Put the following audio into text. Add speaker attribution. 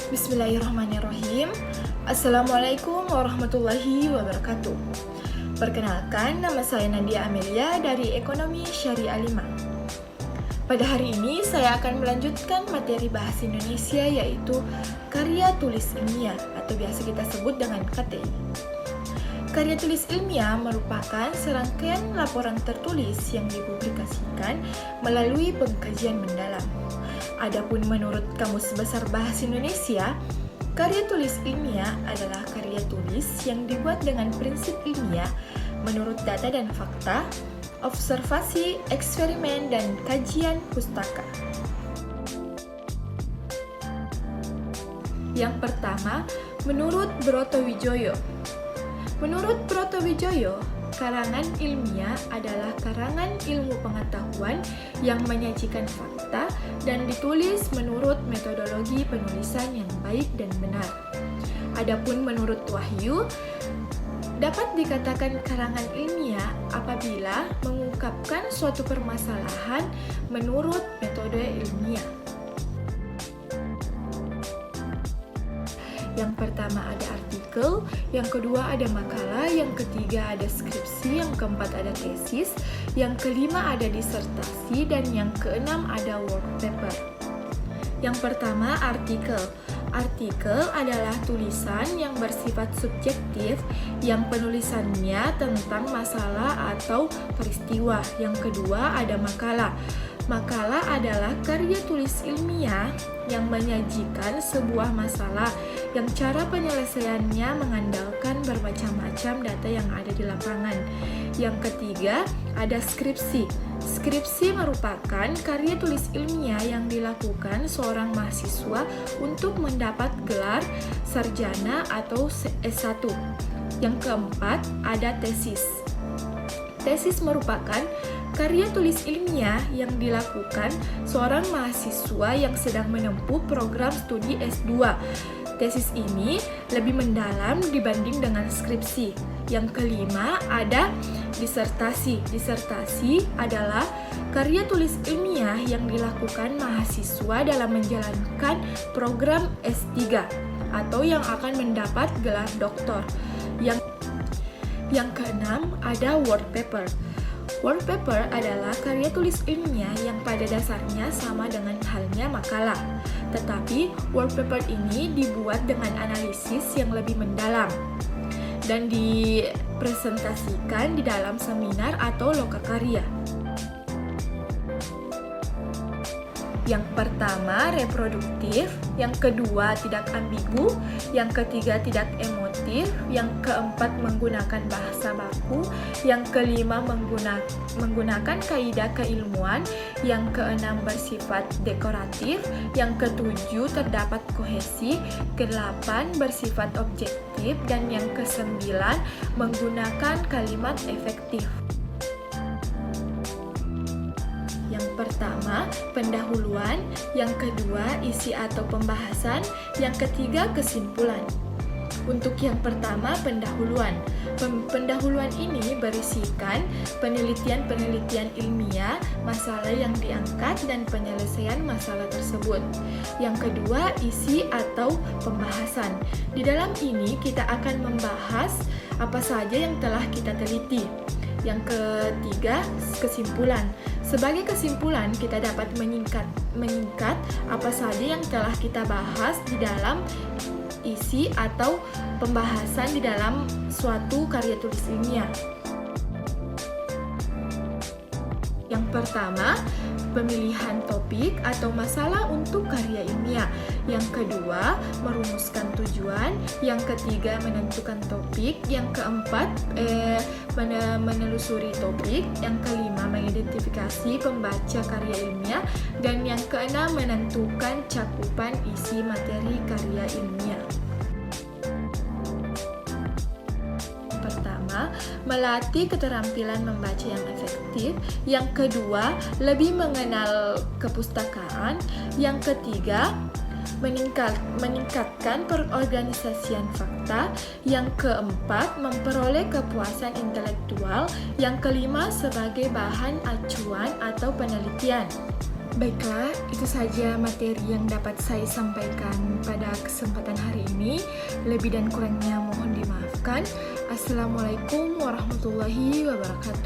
Speaker 1: Bismillahirrahmanirrahim. Assalamualaikum warahmatullahi wabarakatuh. Perkenalkan, nama saya Nadia Amelia dari Ekonomi Syariah 5. Pada hari ini saya akan melanjutkan materi bahasa Indonesia yaitu karya tulis ilmiah atau biasa kita sebut dengan KTI. Karya tulis ilmiah merupakan serangkaian laporan tertulis yang dipublikasikan melalui pengkajian mendalam. Adapun menurut Kamus Besar Bahasa Indonesia, karya tulis ilmiah adalah karya tulis yang dibuat dengan prinsip ilmiah menurut data dan fakta, observasi, eksperimen, dan kajian pustaka. Yang pertama, menurut Brotowijoyo. Menurut Brotowijoyo, karangan ilmiah adalah karangan ilmu pengetahuan yang menyajikan fakta dan ditulis menurut metodologi penulisan yang baik dan benar. Adapun menurut Wahyu, dapat dikatakan karangan ilmiah apabila mengungkapkan suatu permasalahan menurut metode ilmiah. Yang pertama ada artikel, yang kedua ada makalah, yang ketiga ada skripsi, yang keempat ada tesis, yang kelima ada disertasi, dan yang keenam ada work paper. Yang pertama artikel. Artikel adalah tulisan yang bersifat subjektif yang penulisannya tentang masalah atau peristiwa. Yang kedua ada makalah. Makalah adalah karya tulis ilmiah yang menyajikan sebuah masalah yang cara penyelesaiannya mengandalkan bermacam-macam data yang ada di lapangan. Yang ketiga, ada skripsi. Skripsi merupakan karya tulis ilmiah yang dilakukan seorang mahasiswa untuk mendapat gelar sarjana atau S1. Yang keempat, ada tesis. Tesis merupakan karya tulis ilmiah yang dilakukan seorang mahasiswa yang sedang menempuh program studi S2. Tesis ini lebih mendalam dibanding dengan skripsi. Yang kelima ada disertasi. Disertasi adalah karya tulis ilmiah yang dilakukan mahasiswa dalam menjalankan program S3 atau yang akan mendapat gelar doktor. Yang keenam ada work paper. Work paper adalah karya tulis ilmiah yang pada dasarnya sama dengan halnya makalah. Tetapi work paper ini dibuat dengan analisis yang lebih mendalam dan dipresentasikan di dalam seminar atau lokakarya. Yang pertama reproduktif, yang kedua tidak ambigu, yang ketiga tidak emotif, yang keempat menggunakan bahasa baku, yang kelima menggunakan kaidah keilmuan, yang keenam bersifat dekoratif, yang ketujuh terdapat kohesi, kedelapan bersifat objektif, dan yang kesembilan menggunakan kalimat efektif. Pertama, pendahuluan, yang kedua, isi atau pembahasan, yang ketiga, kesimpulan. Untuk yang pertama, pendahuluan. Pendahuluan ini berisikan penelitian-penelitian ilmiah, masalah yang diangkat, dan penyelesaian masalah tersebut. Yang kedua, isi atau pembahasan. Di dalam ini, kita akan membahas apa saja yang telah kita teliti. Yang ketiga, kesimpulan. Sebagai kesimpulan, kita dapat menyingkat apa saja yang telah kita bahas di dalam isi atau pembahasan di dalam suatu karya tulis ilmiah. Yang pertama, pemilihan topik atau masalah untuk karya ilmiah. Yang kedua, merumuskan tujuan. Yang ketiga, menentukan topik. Yang keempat, menelusuri topik. Yang kelima, mengidentifikasi pembaca karya ilmiah. Dan yang keenam, menentukan cakupan isi materi karya ilmiah. Pertama, melatih keterampilan membaca yang efektif. Yang kedua, lebih mengenal kepustakaan. Yang ketiga, meningkatkan perorganisasian fakta. Yang keempat, memperoleh kepuasan intelektual. Yang kelima, sebagai bahan acuan atau penelitian. Baiklah, itu saja materi yang dapat saya sampaikan pada kesempatan hari ini. Lebih dan kurangnya mohon dimaafkan. Assalamualaikum warahmatullahi wabarakatuh.